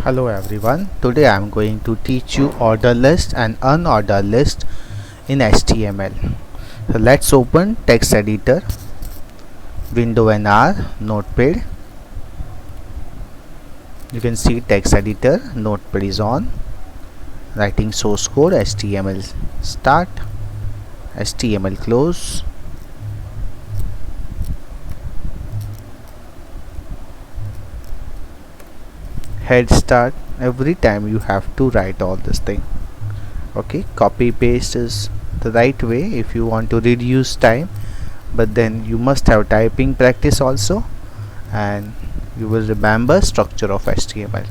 Hello everyone, today I am going to teach you order list and unordered list in HTML. So let's open text editor, window NR, notepad. You can see text editor, notepad is on. Writing source code HTML start, HTML close. Head start. Every time you have to write all this thing. Okay, copy paste is the right way if you want to reduce time, but then you must have typing practice also, and you will remember structure of HTML.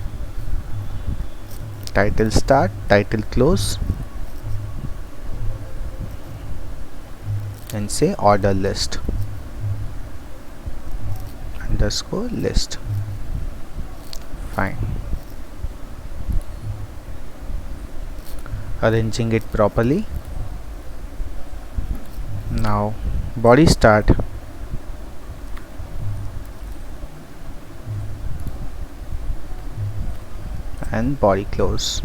Title start, title close, and say order list underscore list. Fine. Arranging it properly. Now body start, and body close.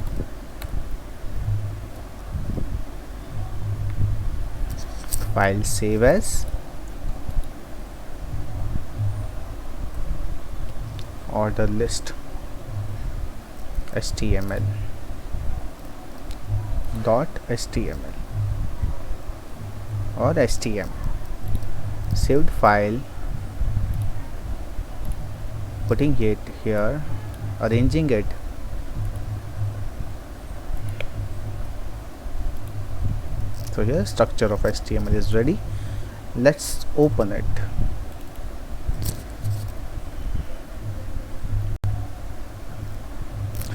File save as, order list HTML .html or htm. Saved file, putting it here, arranging it. So here structure of HTML is ready. Let's open it.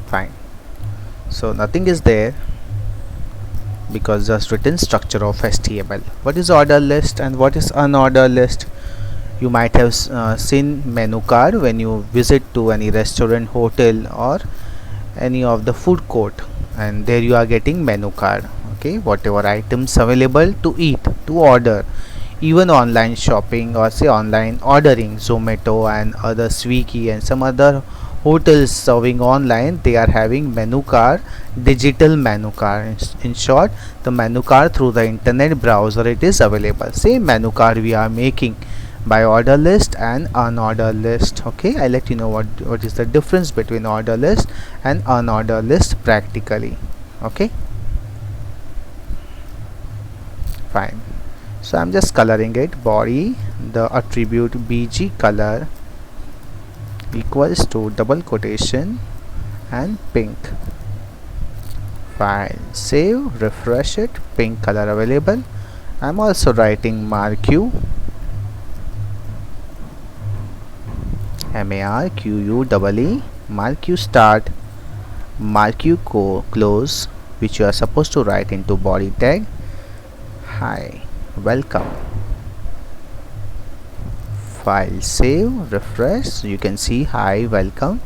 Fine. So nothing is there because just written structure of HTML. What is order list and what is unordered list? You might have seen menu card when you visit to any restaurant, hotel, or any of the food court, and there you are getting menu card. Okay, whatever items available to eat, to order. Even online shopping or say online ordering, Zomato and other Swiggy and some other hotels serving online, they are having menu card, digital menu card. In short, the menu card through the internet browser it is available. Same menu card we are making by order list and unordered list. Okay, I let you know what is the difference between order list and unordered list practically. Okay, fine. So I'm just coloring it. Body, the attribute bg color equals to double quotation and pink. File save, refresh it, pink color available. I'm also writing marquee, marquee, marquee start, marquee close, which you are supposed to write into body tag. Hi, welcome. File save, refresh. You can see hi, welcome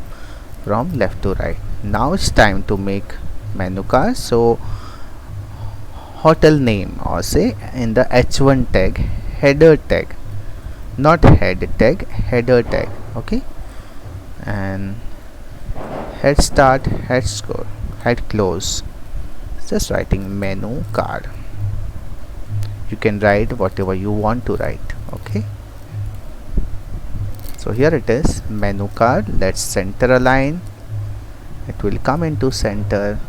from left to right. Now it's time to make menu card. So hotel name, or say in the h1 tag, header tag, not head tag, header tag. Okay, and head start, head score, head close. Just writing menu card. You can write whatever you want to write. Okay, so here it is, menu card. Let's center align. It will come into center.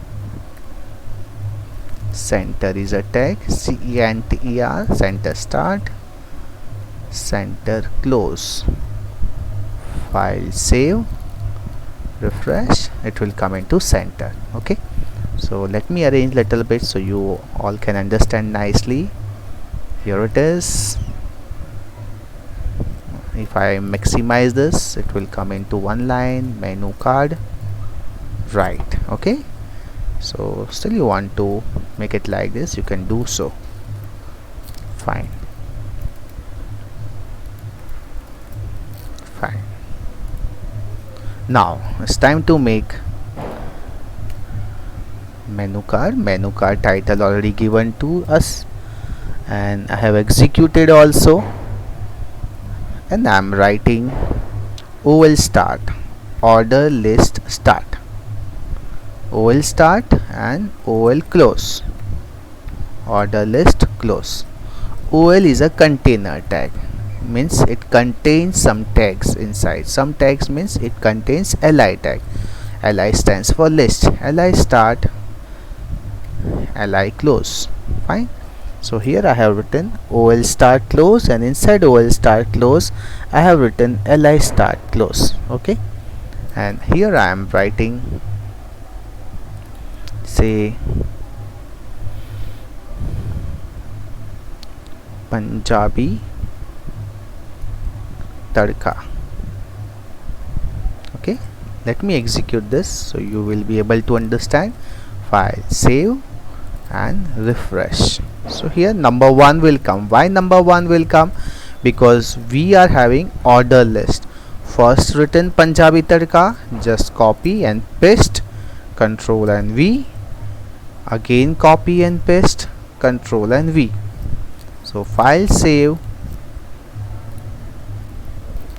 Center is a tag, center, center start, center close. File save, refresh, it will come into center. Okay, so let me arrange little bit so you all can understand nicely. Here it is. If I maximize this, it will come into one line, menu card, right. Okay, so still you want to make it like this, you can do so. Fine. Fine. Now it's time to make menu card. Menu card title already given to us, and I have executed also, and I am writing OL start, order list start. OL start and OL close. Order list close. OL is a container tag, means it contains some tags inside. Some tags means it contains li tag. Li stands for list. Li start, li close. Fine. So here I have written OL start close, and inside OL start close I have written li start close. Okay, and here I am writing, say, Punjabi Tadka. Okay, let me execute this so you will be able to understand. File, save and refresh. So here number 1 will come. Why number 1 will come? Because we are having order list. First written Punjabi Tadka, just copy and paste, Control and V, again copy and paste, Control and V. So file, save.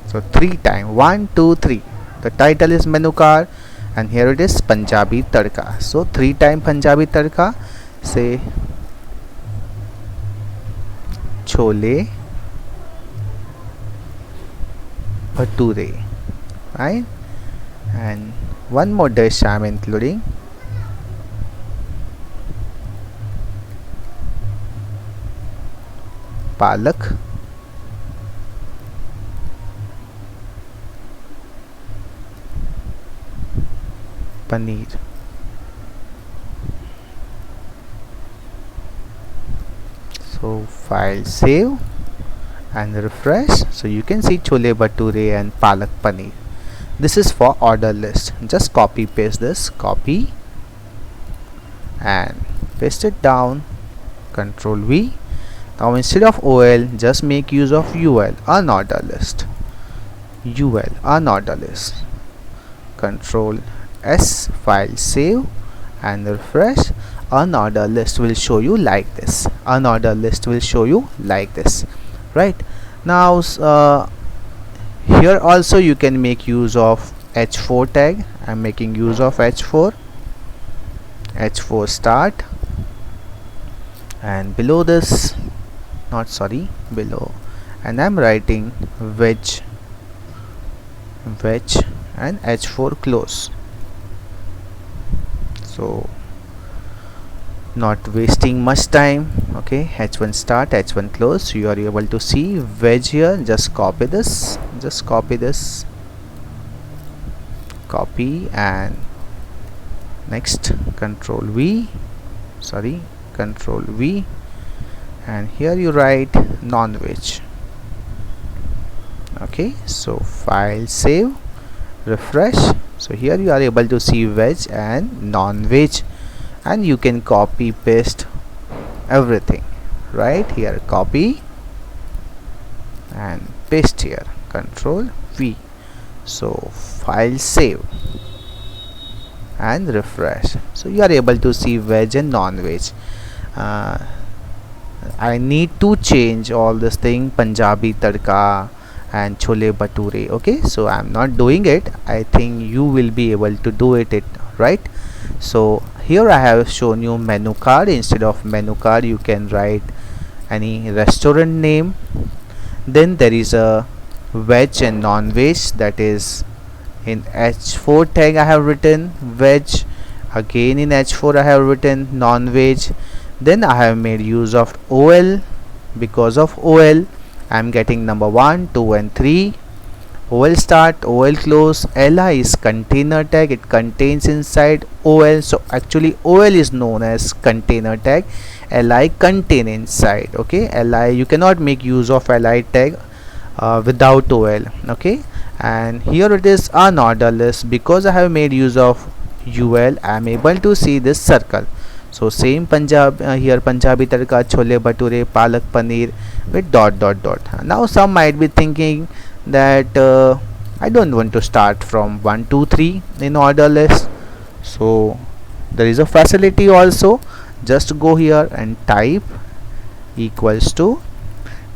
So 3 times, 1 2 3. The title is menu card and here it is Punjabi Tadka. So 3 times Punjabi Tadka. Say chole bhature, right? And one more dish I am including, palak paneer. So file, save and refresh. So you can see chole bhature and palak paneer. This is for order list. Just copy paste this, copy and paste it down, Control V. Now instead of OL, just make use of UL, unorder list. UL, unorder list. Control S, file, save and refresh. Unorder list will show you like this. Unorder list will show you like this. Right now, here also you can make use of H4 tag. I'm making use of H4. H4 start, and below this, below, and I'm writing veg and H4 close. So not wasting much time. Okay, H1 start, H1 close. So you are able to see veg here. Just copy this, copy and next Control V, and here you write non-veg. Okay, so file, save, refresh. So here you are able to see veg and non-veg, and you can copy paste everything. Right here, copy and paste here, Control V. So file, save and refresh. So you are able to see veg and non-veg. I need to change all this thing, Punjabi Tadka and chole bhature. Okay, so I'm not doing it. I think you will be able to do it, right? So here I have shown you menu card. Instead of menu card, you can write any restaurant name. Then there is a veg and non-veg, that is in H4 tag I have written veg, again in H4 I have written non-veg. Then I have made use of OL. Because of OL I am getting number 1, 2 and 3. OL start, OL close. LI is container tag, it contains inside OL. So actually OL is known as container tag, LI contain inside. Okay, LI, you cannot make use of LI tag without OL. Okay, and here it is unorder list. Because I have made use of UL, I am able to see this circle. So same here Punjabi Tadka, chole bhature, palak paneer with dot dot dot. Now some might be thinking that I don't want to start from 1 2 3 in order list. So there is a facility also. Just go here and type equals to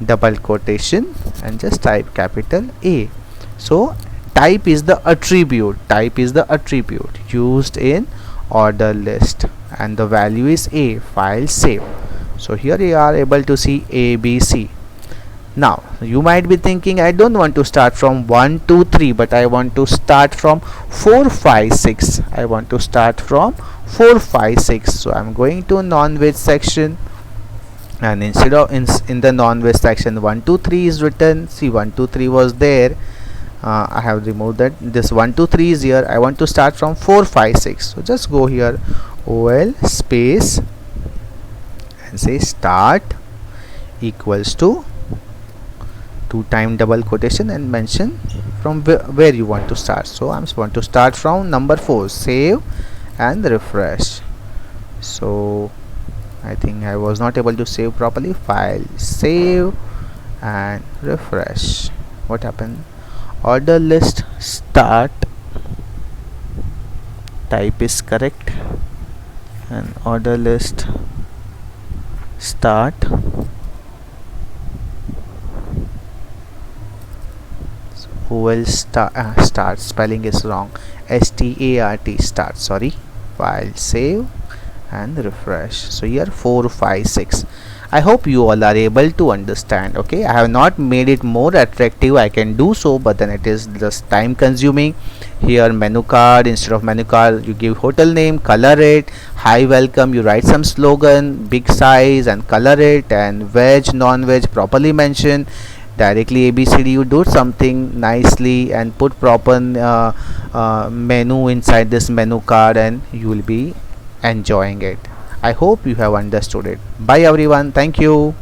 double quotation and just type capital A. So type is the attribute used in order list and the value is A, file save. So here you are able to see ABC. Now you might be thinking, I don't want to start from 1 2 3, but I want to start from 4 5 6. I want to start from 4 5 6. So I'm going to non-veg section, and instead of in the non-veg section 1 2 3 is written. See, 1 2 3 was there. I have removed that. This 1 2 3 is here. I want to start from 4 5 6. So just go here, OL space, and say start equals to 2 time double quotation and mention from where you want to start. So I'm want to start from number 4. Save and refresh. So I think I was not able to save properly. File save and refresh. What happened? Order list start type is correct, and order list start OL start spelling is wrong, START start, sorry. File save and refresh. So here 4 5 6. I hope you all are able to understand. Okay, I have not made it more attractive. I can do so, but then it is just time consuming. Here menu card, instead of menu card you give hotel name, color it. Hi, welcome, you write some slogan, big size, and color it. And veg, non-veg properly mention. Directly ABCD, you do something nicely and put proper menu inside this menu card, and you will be enjoying it. I hope you have understood it. Bye everyone. Thank you.